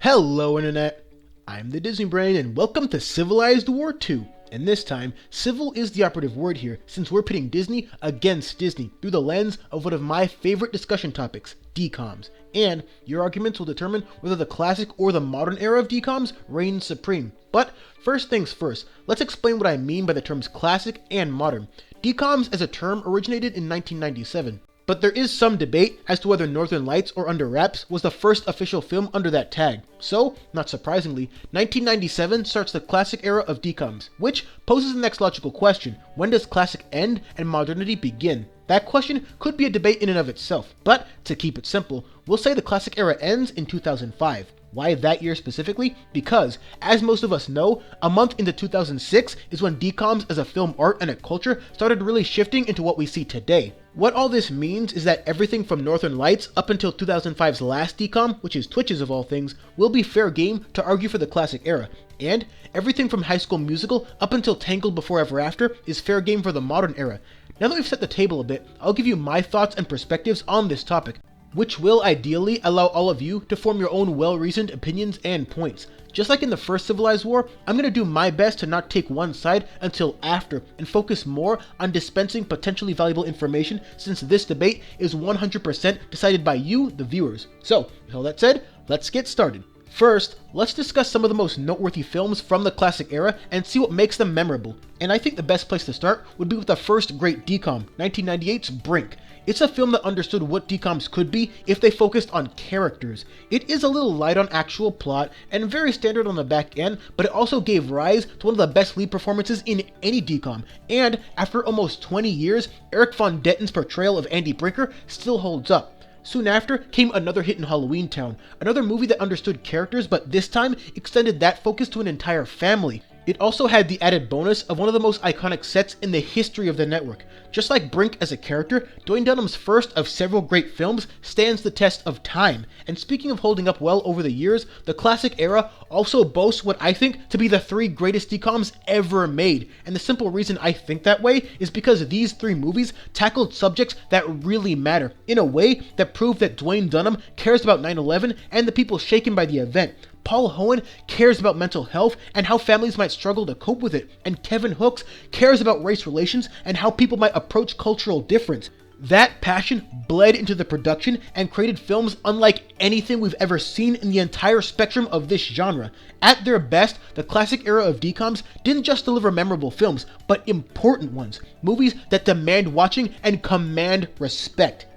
Hello Internet, I'm the Disney Brain and welcome to Civilized War 2. And this time, civil is the operative word here since we're pitting Disney against Disney through the lens of one of my favorite discussion topics, DCOMs. And your arguments will determine whether the classic or the modern era of DCOMs reigns supreme. But first things first, let's explain what I mean by the terms classic and modern. DCOMs as a term originated in 1997. But there is some debate as to whether Northern Lights or Under Wraps was the first official film under that tag. So, not surprisingly, 1997 starts the classic era of DCOMs, which poses the next logical question: when does classic end and modernity begin? That question could be a debate in and of itself, but to keep it simple, we'll say the classic era ends in 2005. Why that year specifically? Because, as most of us know, a month into 2006 is when DCOMs as a film art and a culture started really shifting into what we see today. What all this means is that everything from Northern Lights up until 2005's last DCOM, which is Twitches of all things, will be fair game to argue for the classic era. And everything from High School Musical up until Tangled Before Ever After is fair game for the modern era. Now that we've set the table a bit, I'll give you my thoughts and perspectives on this topic, which will ideally allow all of you to form your own well-reasoned opinions and points. Just like in the first Civilized War, I'm going to do my best to not take one side until after and focus more on dispensing potentially valuable information, since this debate is 100% decided by you, the viewers. So, with all that said, let's get started. First, let's discuss some of the most noteworthy films from the classic era and see what makes them memorable. And I think the best place to start would be with the first great DCOM, 1998's Brink. It's a film that understood what DCOMs could be if they focused on characters. It is a little light on actual plot and very standard on the back end, but it also gave rise to one of the best lead performances in any DCOM. And after almost 20 years, Eric Von Detten's portrayal of Andy Brinker still holds up. Soon after came another hit in Halloween Town, another movie that understood characters but this time extended that focus to an entire family. It also had the added bonus of one of the most iconic sets in the history of the network. Just like Brink as a character, Dwayne Dunham's first of several great films stands the test of time. And speaking of holding up well over the years, the classic era also boasts what I think to be the three greatest DCOMs ever made. And the simple reason I think that way is because these three movies tackled subjects that really matter, in a way that proved that Dwayne Dunham cares about 9/11 and the people shaken by the event. Paul Hohen cares about mental health and how families might struggle to cope with it, and Kevin Hooks cares about race relations and how people might approach cultural difference. That passion bled into the production and created films unlike anything we've ever seen in the entire spectrum of this genre. At their best, the classic era of DCOMs didn't just deliver memorable films, but important ones. Movies that demand watching and command respect.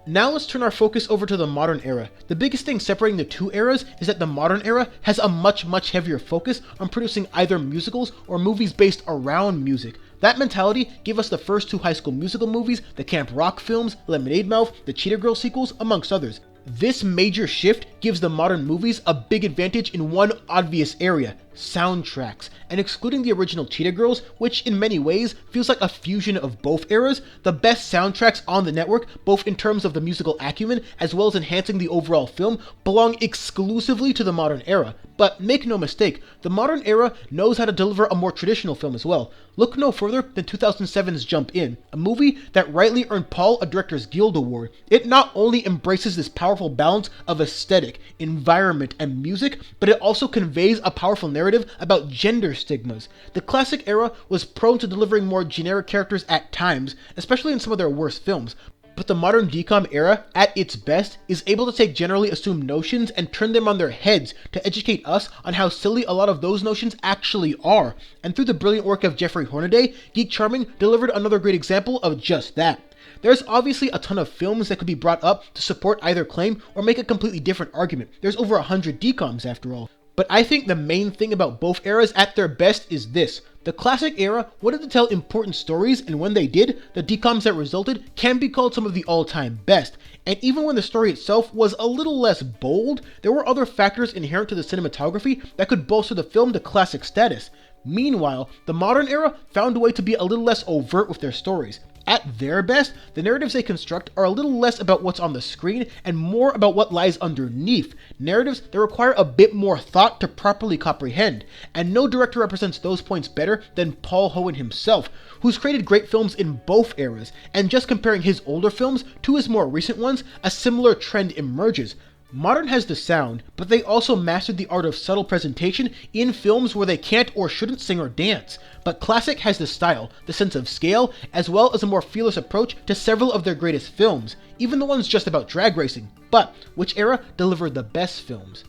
Now let's turn our focus over to the modern era. The biggest thing separating the two eras is that the modern era has a much heavier focus on producing either musicals or movies based around music. That mentality gave us the first two High School Musical movies, the Camp Rock films, Lemonade Mouth, the Cheetah Girls sequels, amongst others. This major shift gives the modern movies a big advantage in one obvious area: soundtracks. And excluding the original Cheetah Girls, which in many ways feels like a fusion of both eras, the best soundtracks on the network, both in terms of the musical acumen as well as enhancing the overall film, belong exclusively to the modern era. But make no mistake, the modern era knows how to deliver a more traditional film as well. Look no further than 2007's Jump In, a movie that rightly earned Paul a Directors Guild Award. It not only embraces this powerful balance of aesthetic, environment, and music, but it also conveys a powerful narrative about gender stigmas. The classic era was prone to delivering more generic characters at times, especially in some of their worst films. But the modern DCOM era, at its best, is able to take generally assumed notions and turn them on their heads to educate us on how silly a lot of those notions actually are. And through the brilliant work of Jeffrey Hornaday, Geek Charming delivered another great example of just that. There's obviously a ton of films that could be brought up to support either claim or make a completely different argument. There's over 100 DCOMs after all. But I think the main thing about both eras at their best is this: the classic era wanted to tell important stories, and when they did, the DCOMs that resulted can be called some of the all-time best. And even when the story itself was a little less bold, there were other factors inherent to the cinematography that could bolster the film to classic status. Meanwhile, the modern era found a way to be a little less overt with their stories. At their best, the narratives they construct are a little less about what's on the screen and more about what lies underneath. Narratives that require a bit more thought to properly comprehend. And no director represents those points better than Paul Hohen himself, who's created great films in both eras. And just comparing his older films to his more recent ones, a similar trend emerges. Modern has the sound, but they also mastered the art of subtle presentation in films where they can't or shouldn't sing or dance. But classic has the style, the sense of scale, as well as a more fearless approach to several of their greatest films, even the ones just about drag racing. But which era delivered the best films?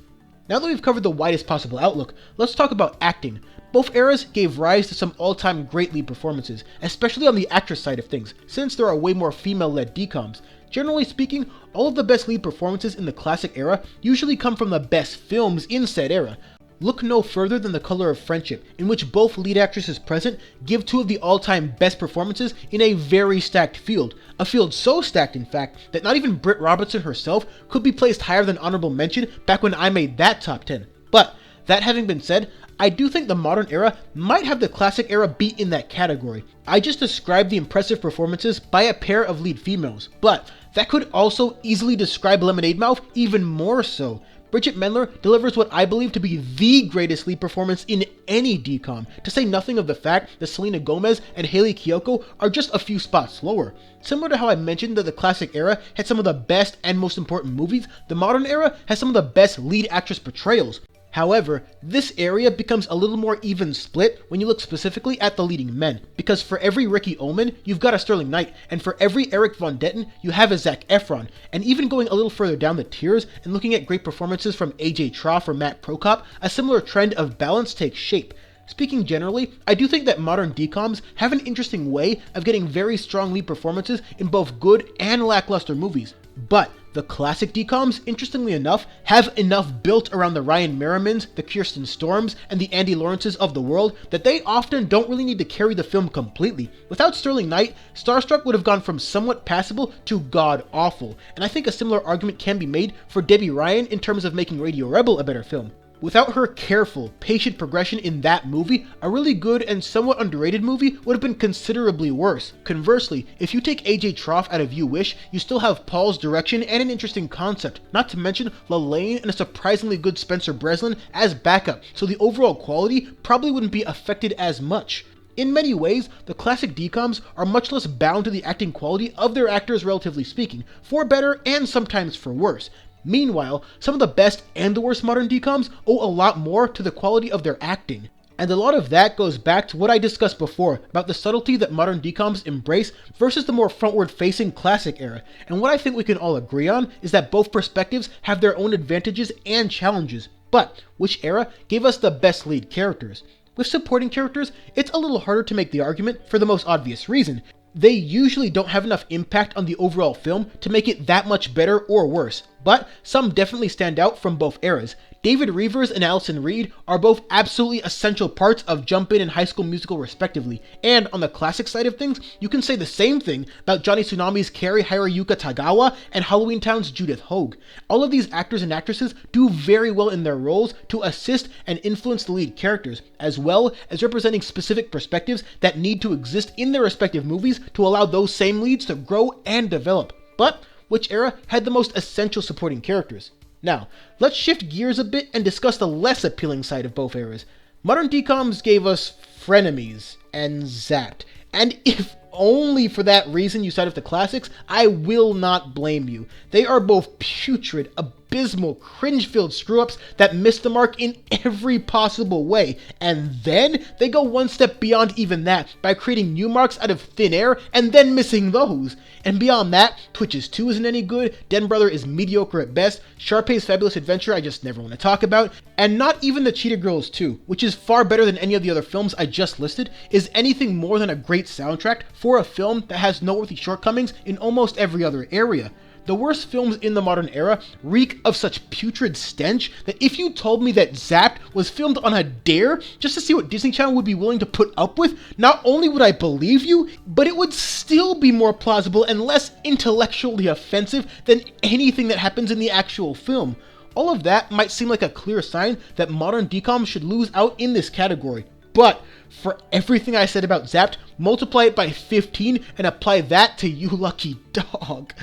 Now that we've covered the widest possible outlook, let's talk about acting. Both eras gave rise to some all-time great lead performances, especially on the actress side of things, since there are way more female-led DCOMs. Generally speaking, all of the best lead performances in the classic era usually come from the best films in said era. Look no further than The Color of Friendship, in which both lead actresses present give two of the all-time best performances in a very stacked field. A field so stacked, in fact, that not even Britt Robertson herself could be placed higher than honorable mention back when I made that top 10. But, that having been said, I do think the modern era might have the classic era beat in that category. I just described the impressive performances by a pair of lead females, but that could also easily describe Lemonade Mouth even more so. Bridget Mendler delivers what I believe to be the greatest lead performance in any DCOM, to say nothing of the fact that Selena Gomez and Hayley Kiyoko are just a few spots lower. Similar to how I mentioned that the classic era had some of the best and most important movies, the modern era has some of the best lead actress portrayals. However, this area becomes a little more even split when you look specifically at the leading men, because for every Ricky Ullman, you've got a Sterling Knight, and for every Eric Von Detten, you have a Zac Efron. And even going a little further down the tiers and looking at great performances from AJ Troff or Matt Prokop, a similar trend of balance takes shape. Speaking generally, I do think that modern DCOMs have an interesting way of getting very strong lead performances in both good and lackluster movies. But the classic DCOMs, interestingly enough, have enough built around the Ryan Merrimans, the Kirsten Storms, and the Andy Lawrences of the world that they often don't really need to carry the film completely. Without Sterling Knight, Starstruck would have gone from somewhat passable to god-awful, and I think a similar argument can be made for Debbie Ryan in terms of making Radio Rebel a better film. Without her careful, patient progression in that movie, a really good and somewhat underrated movie would have been considerably worse. Conversely, if you take AJ Troff out of You Wish, you still have Paul's direction and an interesting concept, not to mention Lalaine and a surprisingly good Spencer Breslin as backup, so the overall quality probably wouldn't be affected as much. In many ways, the classic DCOMs are much less bound to the acting quality of their actors relatively speaking, for better and sometimes for worse. Meanwhile, some of the best and the worst modern DCOMs owe a lot more to the quality of their acting. And a lot of that goes back to what I discussed before about the subtlety that modern DCOMs embrace versus the more frontward-facing classic era. And what I think we can all agree on is that both perspectives have their own advantages and challenges. But which era gave us the best lead characters? With supporting characters, it's a little harder to make the argument for the most obvious reason. They usually don't have enough impact on the overall film to make it that much better or worse, but some definitely stand out from both eras. David Reavers and Allison Reed are both absolutely essential parts of Jump In and High School Musical respectively, and on the classic side of things, you can say the same thing about Johnny Tsunami's Kari Hiroyuka Tagawa and Halloween Town's Judith Hogue. All of these actors and actresses do very well in their roles to assist and influence the lead characters, as well as representing specific perspectives that need to exist in their respective movies to allow those same leads to grow and develop. But which era had the most essential supporting characters? Now, let's shift gears a bit and discuss the less appealing side of both eras. Modern DCOMs gave us Frenemies and Zapped, and if only for that reason you side with the classics, I will not blame you. They are both putrid, abysmal, cringe-filled screw-ups that miss the mark in every possible way, and then they go one step beyond even that by creating new marks out of thin air and then missing those. And beyond that, Twitches 2 isn't any good, Den Brother is mediocre at best, Sharpay's Fabulous Adventure I just never want to talk about, and not even the Cheetah Girls 2, which is far better than any of the other films I just listed, is anything more than a great soundtrack for a film that has noteworthy shortcomings in almost every other area. The worst films in the modern era reek of such putrid stench that if you told me that Zapped was filmed on a dare just to see what Disney Channel would be willing to put up with, not only would I believe you, but it would still be more plausible and less intellectually offensive than anything that happens in the actual film. All of that might seem like a clear sign that modern DCOMs should lose out in this category. But for everything I said about Zapped, multiply it by 15 and apply that to You Lucky Dog.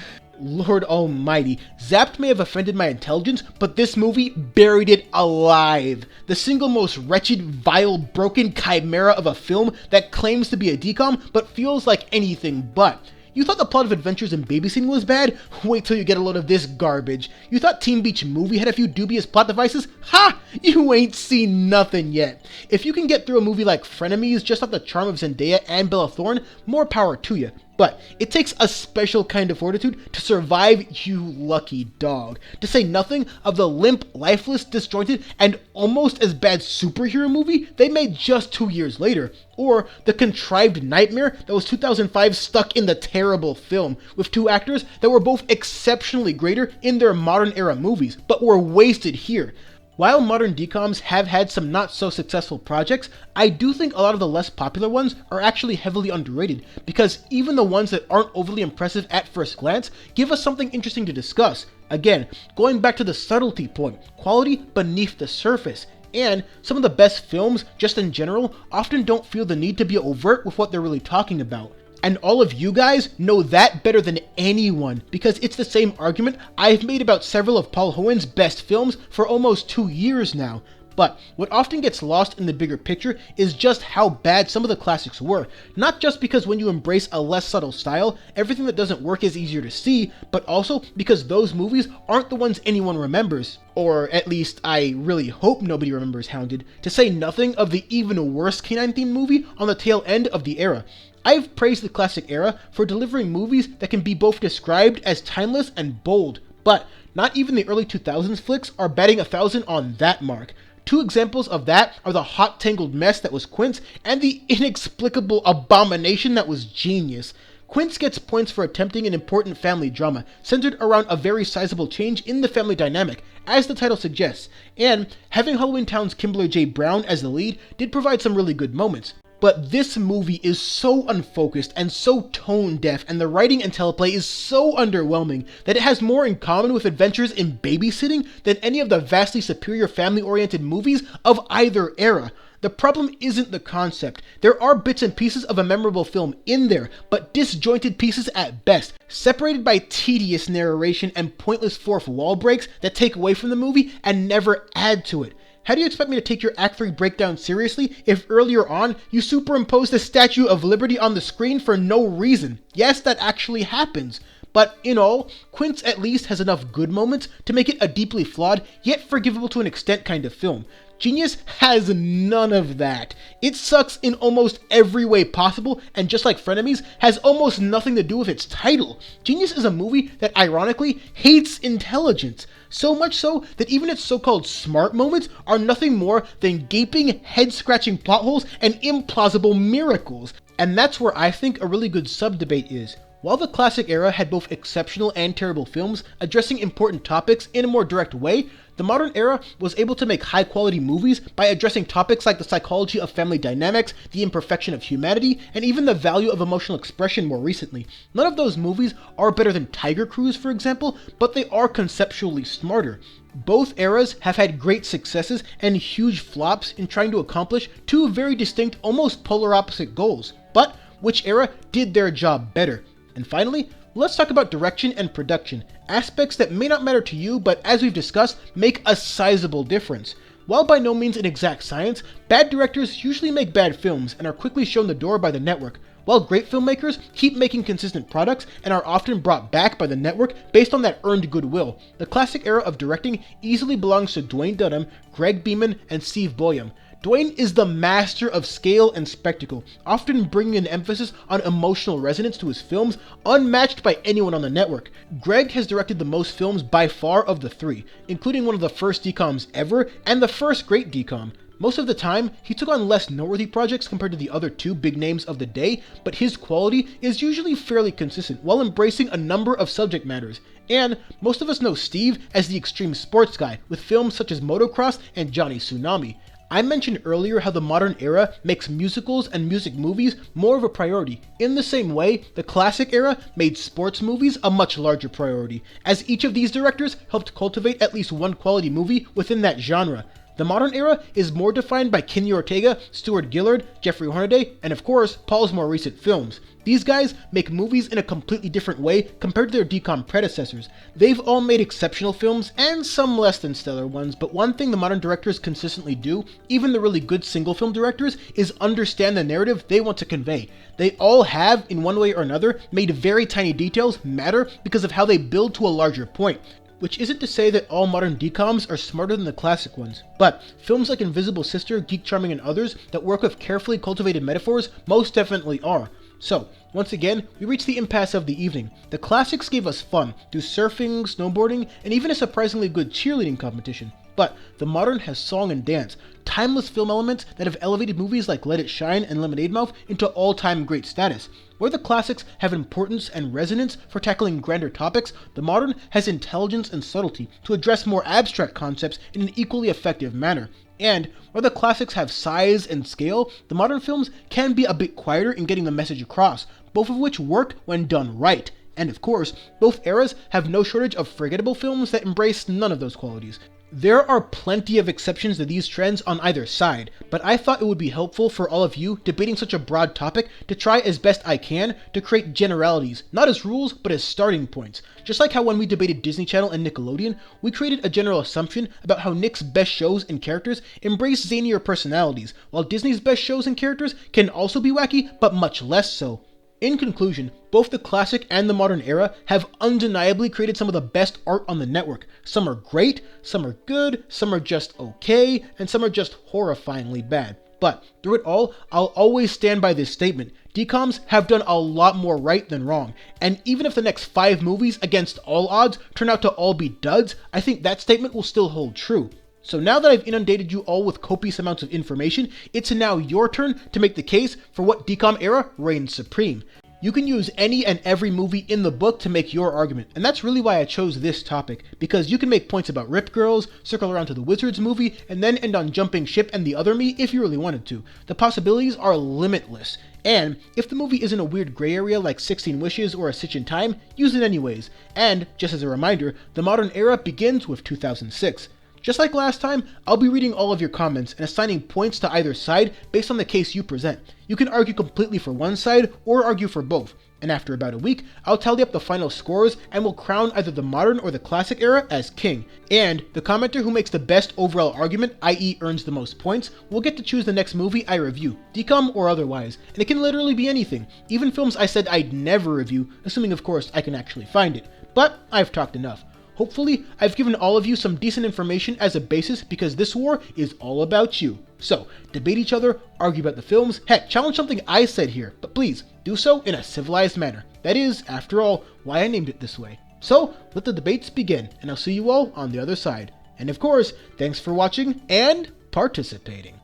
Lord almighty, Zapped may have offended my intelligence, but this movie buried it alive. The single most wretched, vile, broken chimera of a film that claims to be a DCOM, but feels like anything but. You thought the plot of Adventures in Babysitting was bad? Wait till you get a load of this garbage. You thought Teen Beach Movie had a few dubious plot devices? Ha! You ain't seen nothing yet. If you can get through a movie like Frenemies just off the charm of Zendaya and Bella Thorne, more power to you. But it takes a special kind of fortitude to survive, you lucky dog. To say nothing of the limp, lifeless, disjointed, and almost as bad superhero movie they made just 2 years later. Or the contrived nightmare that was 2005 stuck in the terrible film, with two actors that were both exceptionally greater in their modern era movies, but were wasted here. While modern DCOMs have had some not so successful projects, I do think a lot of the less popular ones are actually heavily underrated, because even the ones that aren't overly impressive at first glance give us something interesting to discuss. Again, going back to the subtlety point, quality beneath the surface. And some of the best films, just in general, often don't feel the need to be overt with what they're really talking about. And all of you guys know that better than anyone, because it's the same argument I've made about several of Paul Hoen's best films for almost 2 years now. But what often gets lost in the bigger picture is just how bad some of the classics were. Not just because when you embrace a less subtle style, everything that doesn't work is easier to see, but also because those movies aren't the ones anyone remembers. Or at least I really hope nobody remembers Hounded, to say nothing of the even worse canine-themed movie on the tail end of the era. I've praised the classic era for delivering movies that can be both described as timeless and bold, but not even the early 2000s flicks are batting 1,000 on that mark. Two examples of that are the hot tangled mess that was Quince and the inexplicable abomination that was Genius. Quince gets points for attempting an important family drama centered around a very sizable change in the family dynamic, as the title suggests, and having Halloween Town's Kimberly J. Brown as the lead did provide some really good moments. But this movie is so unfocused and so tone-deaf, and the writing and teleplay is so underwhelming that it has more in common with Adventures in Babysitting than any of the vastly superior family-oriented movies of either era. The problem isn't the concept. There are bits and pieces of a memorable film in there, but disjointed pieces at best, separated by tedious narration and pointless fourth wall breaks that take away from the movie and never add to it. How do you expect me to take your Act 3 breakdown seriously if earlier on you superimposed the Statue of Liberty on the screen for no reason? Yes, that actually happens. But in all, Quince at least has enough good moments to make it a deeply flawed, yet forgivable to an extent kind of film. Genius has none of that. It sucks in almost every way possible, and just like Frenemies, has almost nothing to do with its title. Genius is a movie that ironically hates intelligence. So much so that even its so-called smart moments are nothing more than gaping, head-scratching plot holes and implausible miracles. And that's where I think a really good sub-debate is. While the classic era had both exceptional and terrible films addressing important topics in a more direct way, the modern era was able to make high-quality movies by addressing topics like the psychology of family dynamics, the imperfection of humanity, and even the value of emotional expression more recently. None of those movies are better than Tiger Cruise, for example, but they are conceptually smarter. Both eras have had great successes and huge flops in trying to accomplish two very distinct, almost polar opposite goals. But which era did their job better? And finally, let's talk about direction and production, aspects that may not matter to you, but as we've discussed, make a sizable difference. While by no means an exact science, bad directors usually make bad films and are quickly shown the door by the network, while great filmmakers keep making consistent products and are often brought back by the network based on that earned goodwill. The classic era of directing easily belongs to Dwayne Dunham, Greg Beeman, and Steve Boyum. Dwayne is the master of scale and spectacle, often bringing an emphasis on emotional resonance to his films, unmatched by anyone on the network. Greg has directed the most films by far of the three, including one of the first DCOMs ever, and the first great DCOM. Most of the time, he took on less noteworthy projects compared to the other two big names of the day, but his quality is usually fairly consistent while embracing a number of subject matters. And most of us know Steve as the extreme sports guy, with films such as Motocross and Johnny Tsunami. I mentioned earlier how the modern era makes musicals and music movies more of a priority. In the same way, the classic era made sports movies a much larger priority, as each of these directors helped cultivate at least one quality movie within that genre. The modern era is more defined by Kenny Ortega, Stuart Gillard, Jeffrey Hornaday, and of course, Paul's more recent films. These guys make movies in a completely different way compared to their DCOM predecessors. They've all made exceptional films, and some less than stellar ones, but one thing the modern directors consistently do, even the really good single film directors, is understand the narrative they want to convey. They all have, in one way or another, made very tiny details matter because of how they build to a larger point. Which isn't to say that all modern DCOMs are smarter than the classic ones, but films like Invisible Sister, Geek Charming, and others that work with carefully cultivated metaphors most definitely are. So, once again, we reach the impasse of the evening. The classics gave us fun, through surfing, snowboarding, and even a surprisingly good cheerleading competition. But the modern has song and dance, timeless film elements that have elevated movies like Let It Shine and Lemonade Mouth into all-time great status. Where the classics have importance and resonance for tackling grander topics, the modern has intelligence and subtlety to address more abstract concepts in an equally effective manner. And where the classics have size and scale, the modern films can be a bit quieter in getting the message across, both of which work when done right. And of course, both eras have no shortage of forgettable films that embrace none of those qualities. There are plenty of exceptions to these trends on either side, but I thought it would be helpful for all of you debating such a broad topic to try as best I can to create generalities, not as rules, but as starting points. Just like how when we debated Disney Channel and Nickelodeon, we created a general assumption about how Nick's best shows and characters embrace zanier personalities, while Disney's best shows and characters can also be wacky, but much less so. In conclusion, both the classic and the modern era have undeniably created some of the best art on the network. Some are great, some are good, some are just okay, and some are just horrifyingly bad. But through it all, I'll always stand by this statement. DCOMs have done a lot more right than wrong, and even if the next 5 movies against all odds turn out to all be duds, I think that statement will still hold true. So now that I've inundated you all with copious amounts of information, it's now your turn to make the case for what DCOM era reigns supreme. You can use any and every movie in the book to make your argument, and that's really why I chose this topic, because you can make points about Rip Girls, circle around to the Wizards movie, and then end on Jumping Ship and The Other Me if you really wanted to. The possibilities are limitless, and if the movie is in a weird gray area like 16 Wishes or A Stitch in Time, use it anyways. And, just as a reminder, the modern era begins with 2006. Just like last time, I'll be reading all of your comments and assigning points to either side based on the case you present. You can argue completely for one side or argue for both. And after about a week, I'll tally up the final scores and will crown either the modern or the classic era as king. And the commenter who makes the best overall argument, i.e. earns the most points, will get to choose the next movie I review, DCOM or otherwise. And it can literally be anything, even films I said I'd never review, assuming of course I can actually find it. But I've talked enough. Hopefully, I've given all of you some decent information as a basis because this war is all about you. So, debate each other, argue about the films, heck, challenge something I said here, but please, do so in a civilized manner. That is, after all, why I named it this way. So, let the debates begin, and I'll see you all on the other side. And of course, thanks for watching and participating.